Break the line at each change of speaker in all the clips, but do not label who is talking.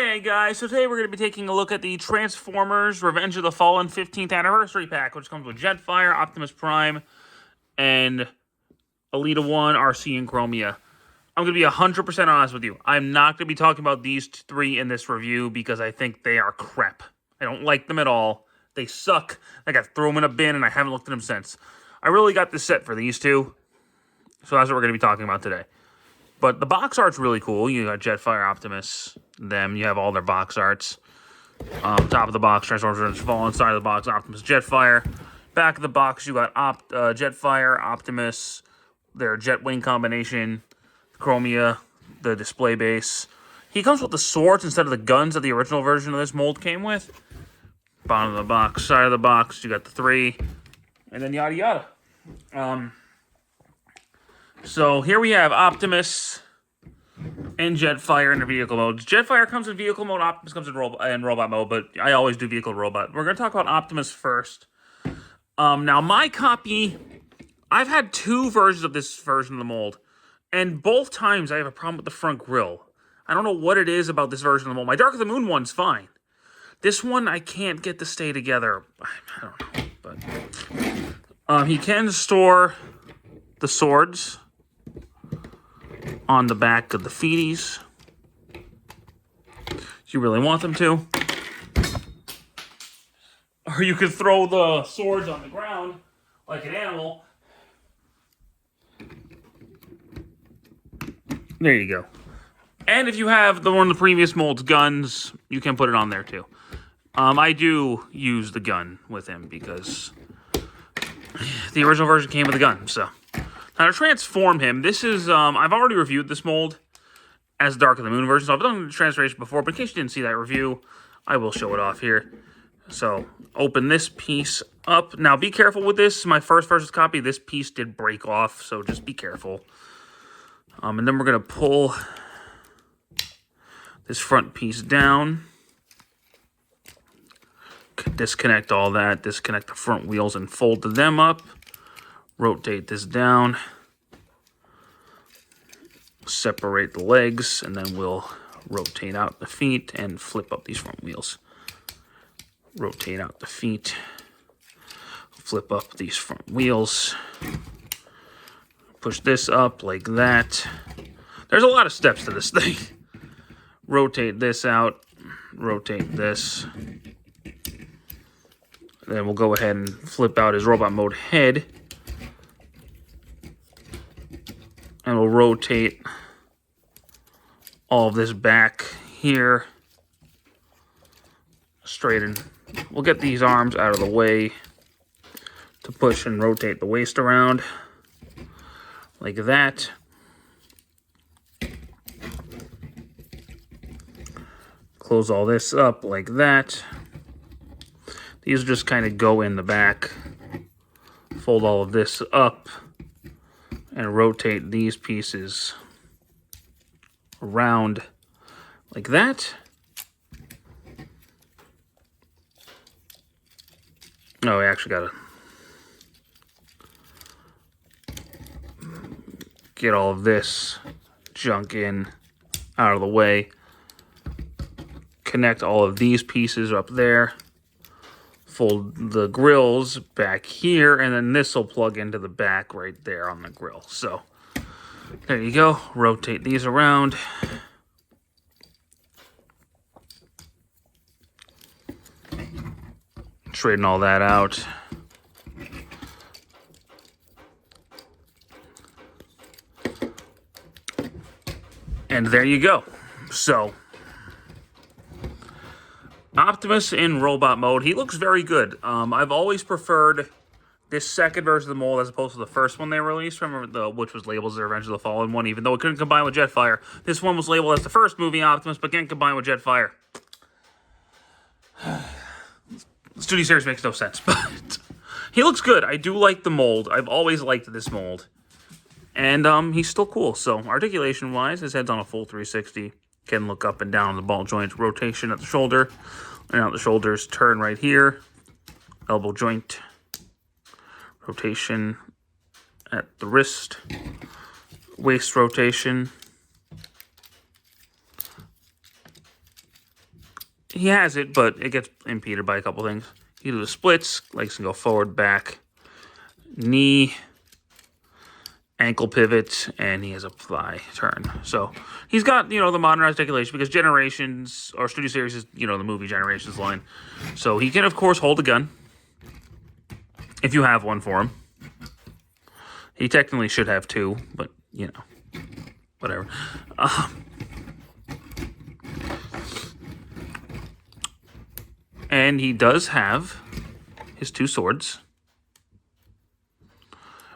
Hey guys, so today we're going to be taking a look at the Transformers Revenge of the Fallen 15th Anniversary Pack, which comes with Jetfire, Optimus Prime, and Elita 1, RC, and Chromia. I'm going to be 100% honest with you. I'm not going to be talking about these three in this review because I think they are crap. I don't like them at all. They suck. I got to throw them in a bin and I haven't looked at them since. I really got this set for these two, so that's what we're going to be talking about today. But the box art's really cool. You got Jetfire, Optimus, them. You have all their box arts. Top of the box, Transformers Fallen. Side of the box, Optimus, Jetfire. Back of the box, you got Jetfire, Optimus, their Jetwing combination, Chromia, the display base. He comes with the swords instead of the guns that the original version of this mold came with. Bottom of the box, side of the box, you got the three, and then yada yada. So here we have Optimus and Jetfire in the vehicle modes. Jetfire comes in vehicle mode, Optimus comes in robot mode, but I always do vehicle robot. We're going to talk about Optimus first. Now, my copy, I've had two versions of this version of the mold, and both times I have a problem with the front grille. I don't know what it is about this version of the mold. My Dark of the Moon one's fine. This one, I can't get to stay together. I don't know, but he can store the swords on the back of the feeties. You really want them to. Or you could throw the swords on the ground like an animal. There you go. And if you have one of the previous mold's guns, you can put it on there too. I do use the gun with him because the original version came with a gun, so. Now, to transform him, this is, I've already reviewed this mold as Dark of the Moon version, so I've done the transformation before, but in case you didn't see that review, I will show it off here. So, open this piece up. Now, be careful with this. My first versus copy, this piece did break off, so just be careful. And then we're going to pull this front piece down. Disconnect all that. Disconnect the front wheels and fold them up. Rotate this down, separate the legs, and then we'll rotate out the feet and flip up these front wheels. Rotate out the feet, flip up these front wheels, push this up like that. There's a lot of steps to this thing. Rotate this out, rotate this. Then we'll go ahead and flip out his robot mode head. And we'll rotate all of this back here. Straighten. We'll get these arms out of the way to push and rotate the waist around. Like that. Close all this up like that. These just kind of go in the back. Fold all of this up. And rotate these pieces around like that. Oh, we actually gotta get all of this junk out of the way. Connect all of these pieces up there. Fold the grills back here, and then this will plug into the back right there on the grill. So, there you go. Rotate these around. Straighten all that out. And there you go. So, Optimus in robot mode. He looks very good. I've always preferred this second version of the mold as opposed to the first one they released, which was labeled as the Revenge of the Fallen one, even though it couldn't combine with Jetfire. This one was labeled as the first movie Optimus, but can't combine with Jetfire. The studio series makes no sense, but he looks good. I do like the mold. I've always liked this mold. And he's still cool. So articulation-wise, his head's on a full 360. Can look up and down the ball joint, rotation at the shoulder. And out the shoulders, turn right here. Elbow joint. Rotation at the wrist. Waist rotation. he has it, but it gets impeded by a couple things. He do the splits, legs can go forward, back, knee, ankle pivot, and he has a fly turn. So he's got, you know, the modernized articulation because Generations, or Studio Series is, you know, the movie Generations line. So he can, of course, hold a gun if you have one for him. He technically should have two, but, you know, whatever. And he does have his two swords,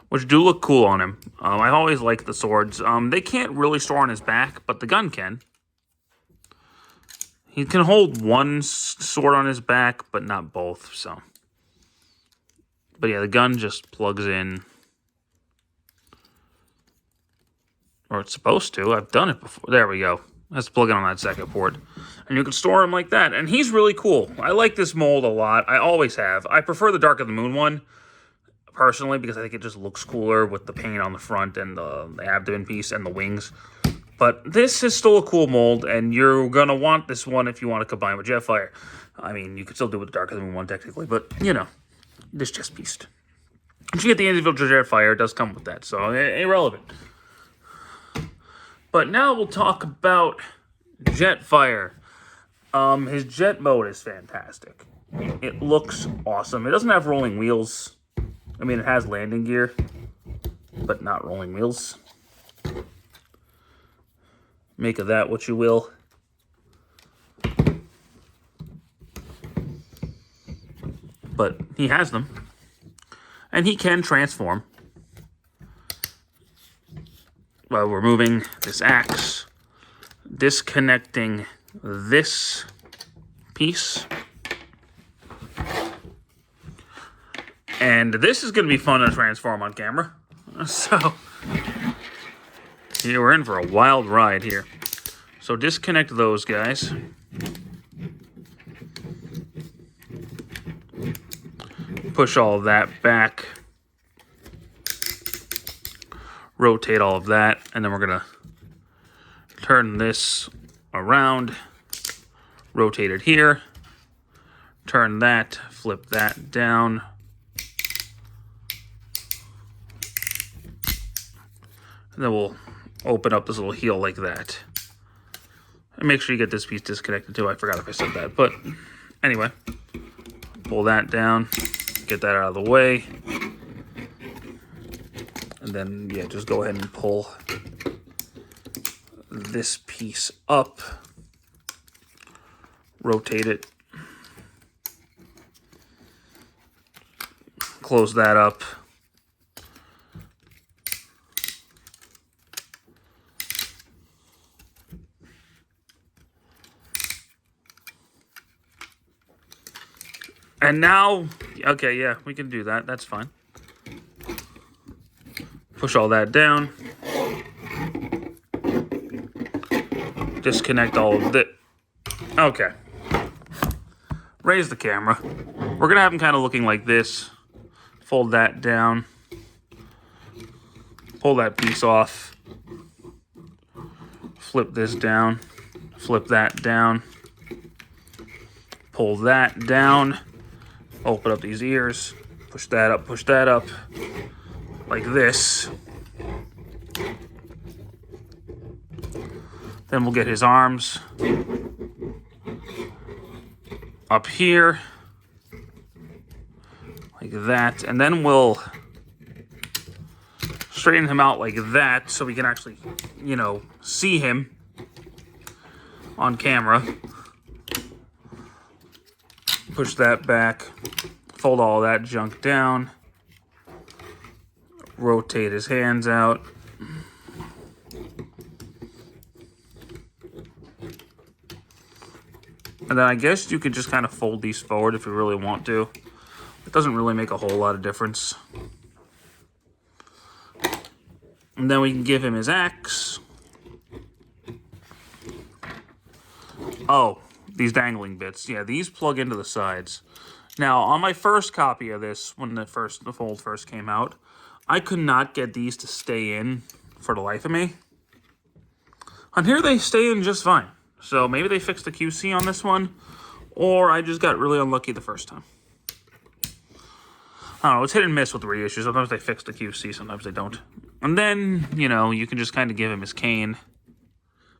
which do look cool on him. I always like the swords. They can't really store on his back, but the gun can. He can hold one sword on his back, but not both, so. But yeah, the gun just plugs in. Or it's supposed to. I've done it before. There we go. It has to plug in on that second port. And you can store him like that. And he's really cool. I like this mold a lot. I always have. I prefer the Dark of the Moon one, personally, because I think it just looks cooler with the paint on the front and the abdomen piece and the wings. But this is still a cool mold, and you're going to want this one if you want to combine with Jetfire. I mean, you could still do it with the Dark of the Moon one, technically, but, you know, this chest piece. If you get the individual Jetfire, it does come with that, so irrelevant. But now we'll talk about Jetfire. His jet mode is fantastic. It looks awesome. It doesn't have rolling wheels. I mean, it has landing gear, but not rolling wheels. Make of that what you will. But he has them. And he can transform. While removing this axe, disconnecting this piece. And this is going to be fun to transform on camera. So, yeah, we're in for a wild ride here. So disconnect those guys. Push all of that back. Rotate all of that. And then we're going to turn this around. Rotate it here. Turn that. Flip that down. And then we'll open up this little heel like that. And make sure you get this piece disconnected too. I forgot if I said that. But anyway, pull that down. Get that out of the way. And then, yeah, just go ahead and pull this piece up. Rotate it. Close that up. And now, okay, yeah, we can do that. That's fine. Push all that down. Disconnect all of it. Okay. Raise the camera. We're going to have him kind of looking like this. Fold that down. Pull that piece off. Flip this down. Flip that down. Pull that down. Open up these ears. Push that up. Push that up. Like this. Then we'll get his arms up here. Like that. And then we'll straighten him out like that so we can actually, you know, see him on camera. Push that back. Fold all that junk down. Rotate his hands out. And then I guess you could just kind of fold these forward if you really want to. It doesn't really make a whole lot of difference. And then we can give him his axe. Oh, these dangling bits. Yeah, these plug into the sides. Now, on my first copy of this, when the fold first came out, I could not get these to stay in for the life of me. On here, they stay in just fine. So maybe they fixed the QC on this one. or I just got really unlucky the first time. I don't know, it's hit and miss with the reissues. Sometimes they fix the QC, sometimes they don't. And then, you know, you can just kind of give him his cane.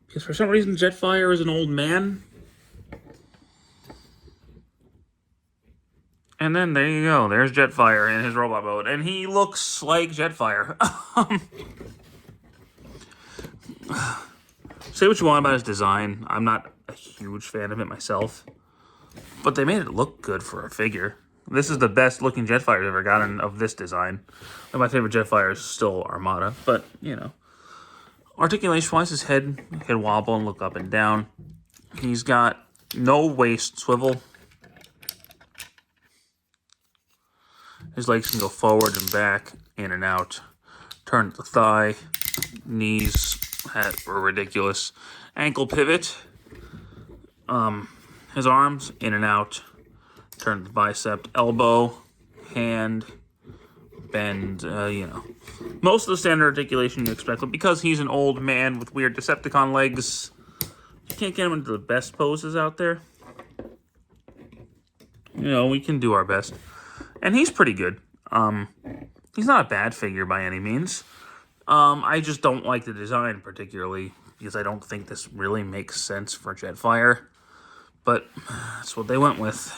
Because for some reason, Jetfire is an old man. And then there you go. There's Jetfire in his robot mode. And he looks like Jetfire. Say what you want about his design. I'm not a huge fan of it myself. But they made it look good for a figure. This is the best looking Jetfire I've ever gotten of this design. And my favorite Jetfire is still Armada, but, you know. Articulation-wise, his head can wobble and look up and down. He's got no waist swivel. His legs can go forward and back, in and out. Turn at the thigh. Knees are ridiculous. Ankle pivot. His arms, in and out. Turn the bicep, elbow, hand, bend, you know. Most of the standard articulation you expect, but because he's an old man with weird Decepticon legs, you can't get him into the best poses out there. You know, we can do our best. And he's pretty good. He's not a bad figure by any means. I just don't like the design particularly, because I don't think this really makes sense for Jetfire. But that's what they went with.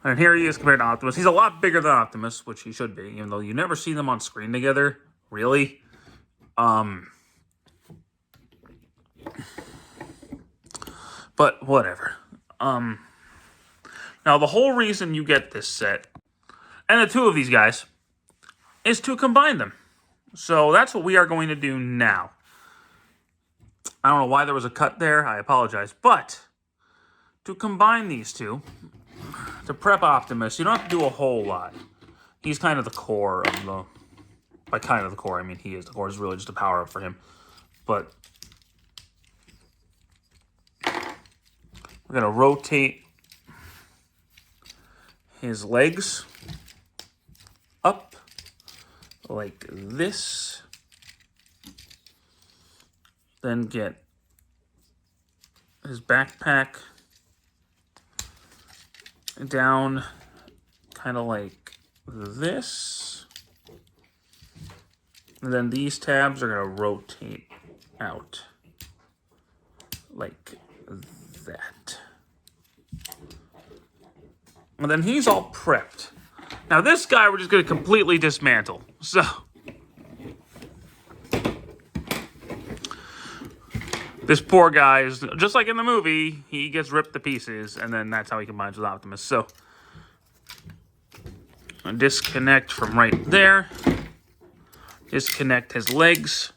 And here he is compared to Optimus. He's a lot bigger than Optimus, which he should be, even though you never see them on screen together, really. But whatever. Now, the whole reason you get this set, and the two of these guys, is to combine them. So that's what we are going to do now. I don't know why there was a cut there. I apologize. But to combine these two, to prep Optimus, you don't have to do a whole lot. He's kind of the core of the... By kind of the core, I mean he is the core. It's really just a power-up for him. But we're going to rotate his legs up like this. Then get his backpack down kind of like this. And then these tabs are going to rotate out like that. And then he's all prepped. Now this guy we're just going to completely dismantle. So this poor guy is, just like in the movie, he gets ripped to pieces, and then that's how he combines with Optimus. So, disconnect from right there. Disconnect his legs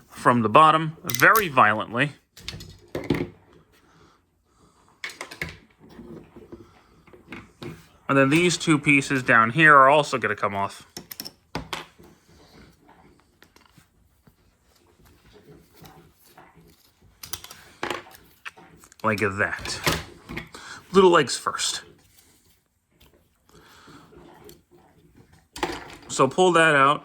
from the bottom very violently. And then these two pieces down here are also going to come off. Like that. Little legs first. So pull that out.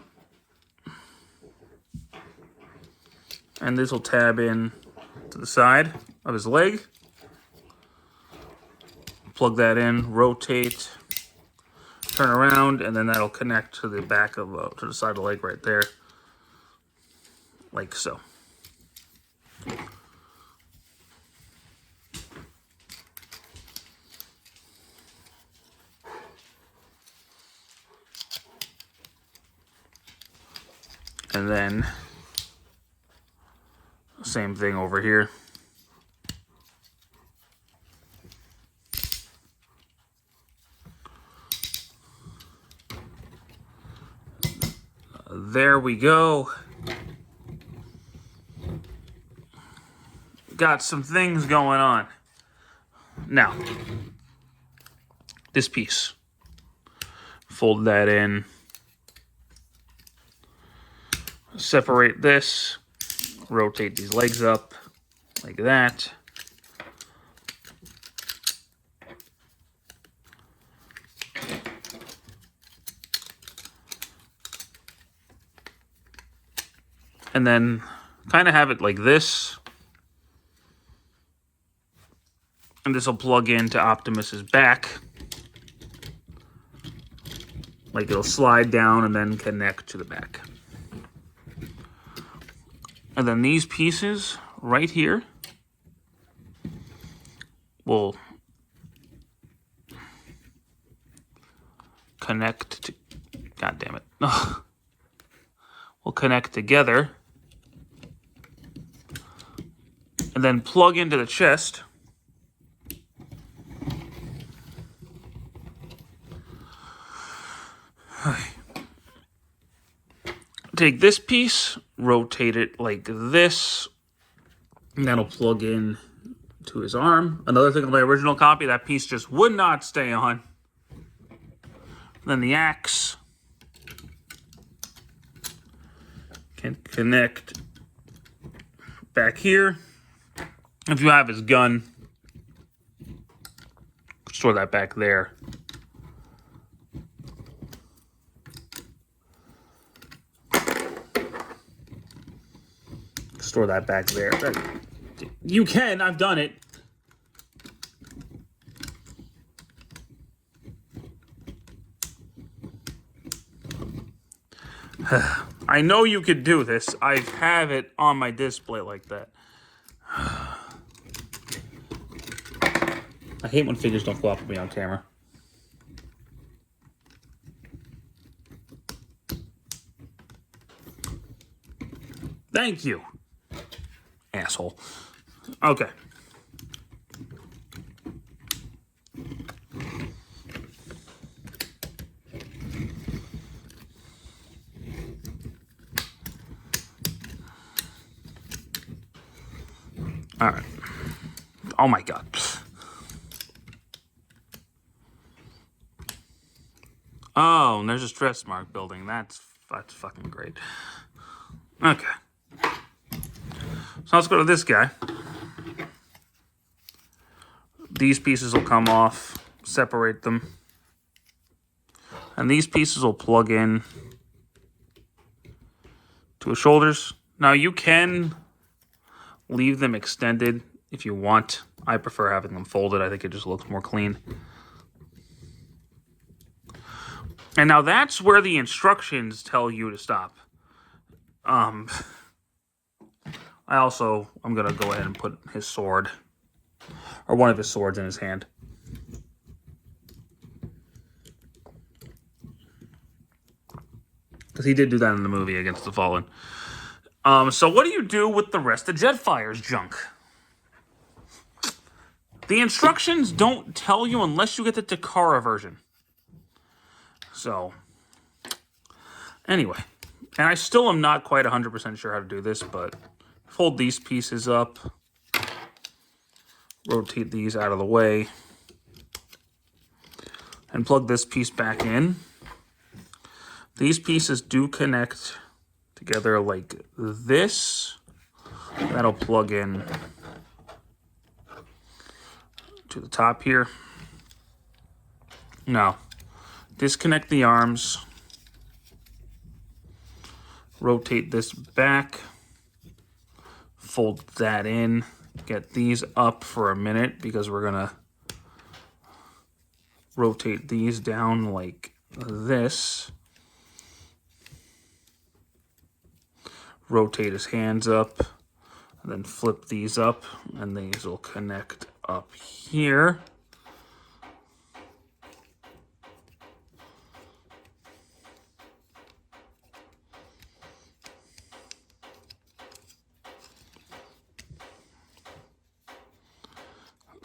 And this will tab in to the side of his leg. Plug that in, rotate, turn around, and then that'll connect to the back of, to the side of the leg right there. Like so. And then, same thing over here. There we go. Got some things going on. Now, this piece. Fold that in. Separate this, rotate these legs up like that. And then kind of have it like this. And this will plug into Optimus's back. Like it'll slide down and then connect to the back. And then these pieces right here will connect to, God damn it. Will connect together and then plug into the chest. Take this piece, rotate it like this, and that'll plug in to his arm. Another thing on my original copy, that piece just would not stay on. Then the axe can connect back here. If you have his gun, store that back there. Store that back there. You can, I've done it. I know you could do this. I have it on my display like that. I hate when figures don't cooperate with me on camera. Thank you, asshole. Okay. All right. Oh my God. Oh, and there's a stress mark building. That's fucking great. Okay. So let's go to this guy. These pieces will come off, separate them. And these pieces will plug in to his shoulders. Now you can leave them extended if you want. I prefer having them folded. I think it just looks more clean. And now that's where the instructions tell you to stop. I'm going to go ahead and put his sword, or one of his swords, in his hand. Because he did do that in the movie Against the Fallen. So what do you do with the rest of Jetfire's junk? The instructions don't tell you unless you get the Takara version. So, anyway. And I still am not quite 100% sure how to do this, but fold these pieces up. Rotate these out of the way. And plug this piece back in. These pieces do connect together like this. That'll plug in to the top here. Now, disconnect the arms. Rotate this back. Fold that in. Get these up for a minute because we're going to rotate these down like this. Rotate his hands up, and then flip these up, and these will connect up here.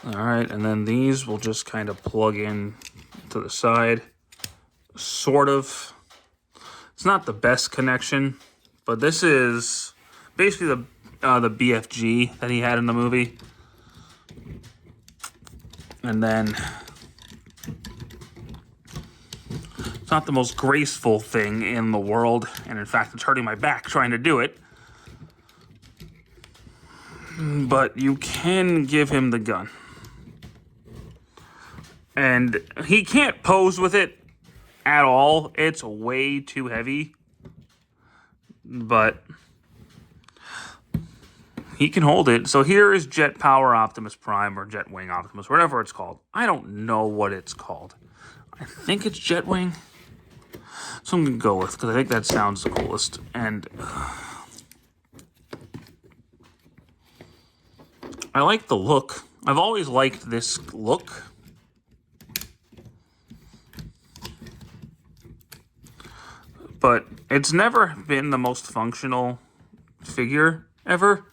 All right, and then these will just kind of plug in to the side, sort of. It's not the best connection, but this is basically the BFG that he had in the movie. And then it's not the most graceful thing in the world, and in fact, it's hurting my back trying to do it. But you can give him the gun. And he can't pose with it at all. It's way too heavy. But he can hold it. So here is Jet Power Optimus Prime, or Jet Wing Optimus, whatever it's called. I don't know what it's called. I think it's Jet Wing. So I'm going to go with, because I think that sounds the coolest. And I like the look. I've always liked this look. But it's never been the most functional figure ever.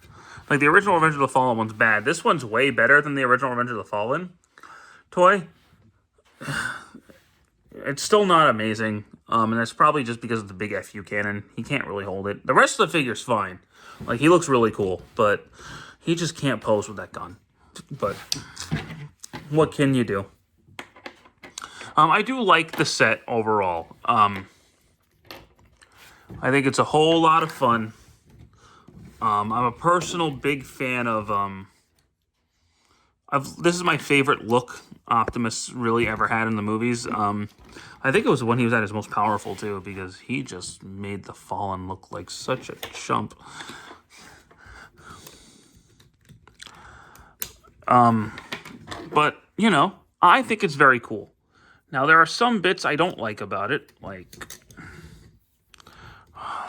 Like, the original Revenge of the Fallen one's bad. This one's way better than the original Revenge of the Fallen toy. It's still not amazing. And that's probably just because of the big FU cannon. He can't really hold it. The rest of the figure's fine. Like, he looks really cool. But he just can't pose with that gun. But what can you do? I do like the set overall. I think it's a whole lot of fun. I'm a personal big fan of this is my favorite look Optimus really ever had in the movies. I think it was when he was at his most powerful too, because he just made the Fallen look like such a chump. But, you know, I think it's very cool. Now, there are some bits I don't like about it, like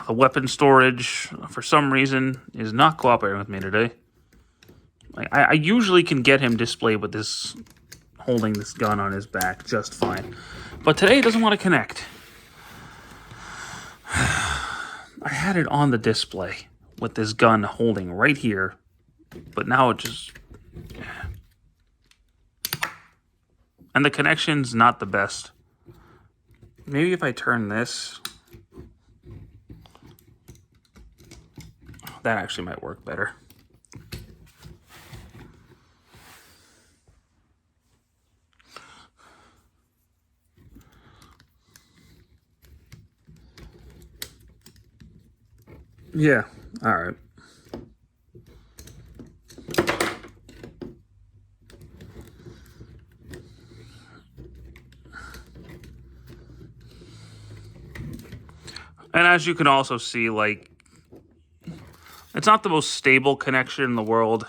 the weapon storage, for some reason, is not cooperating with me today. Like, I usually can get him displayed with this, holding this gun on his back just fine. But today it doesn't want to connect. I had it on the display with this gun holding right here, but now it just... And the connection's not the best. Maybe if I turn this... That actually might work better. Yeah, all right. And as you can also see, like, it's not the most stable connection in the world.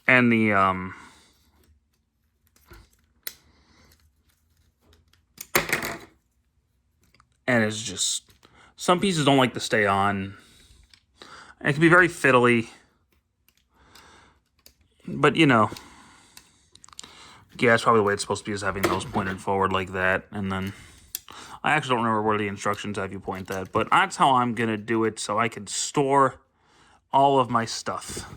And the, and it's just, some pieces don't like to stay on. And it can be very fiddly. But, you know, yeah, that's probably the way it's supposed to be, is having those pointed forward like that. And then, I actually don't remember where the instructions have you point that, but that's how I'm going to do it so I can store all of my stuff.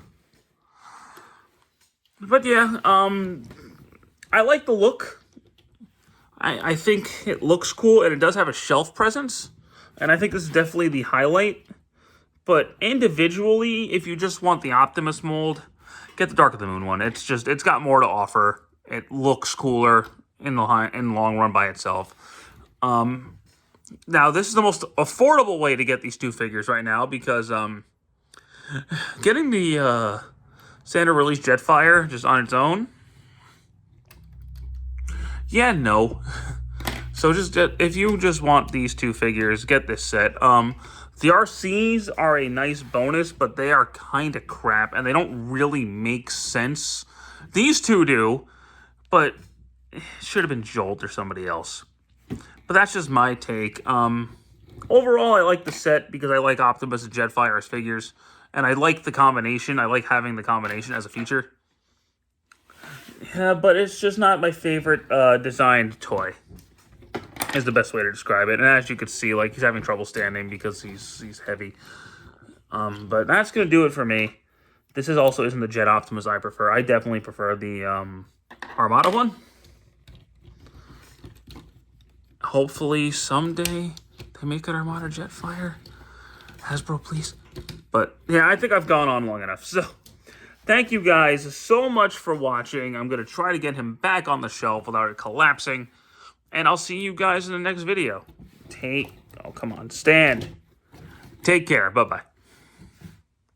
But yeah, I like the look. I think it looks cool, and it does have a shelf presence. And I think this is definitely the highlight. But individually, if you just want the Optimus mold, get the Dark of the Moon one. It's got more to offer. It looks cooler in the long run by itself. Now, this is the most affordable way to get these two figures right now, because getting the standard release Jetfire just on its own, yeah, no. So if you just want these two figures, get this set. The RCs are a nice bonus, but they are kind of crap, and they don't really make sense. These two do, but it should have been Jolt or somebody else. But that's just my take. Overall, I like the set because I like Optimus and Jetfire as figures. And I like the combination. I like having the combination as a feature. Yeah, but it's just not my favorite designed toy, is the best way to describe it. And as you can see, like, he's having trouble standing because he's heavy. But that's going to do it for me. This isn't the Jet Optimus I prefer. I definitely prefer the Armada one. Hopefully someday they make an Armada Jetfire. Hasbro, please. But yeah, I think I've gone on long enough. So thank you guys so much for watching. I'm going to try to get him back on the shelf without it collapsing. And I'll see you guys in the next video. Oh, come on, stand. Take care. Bye-bye.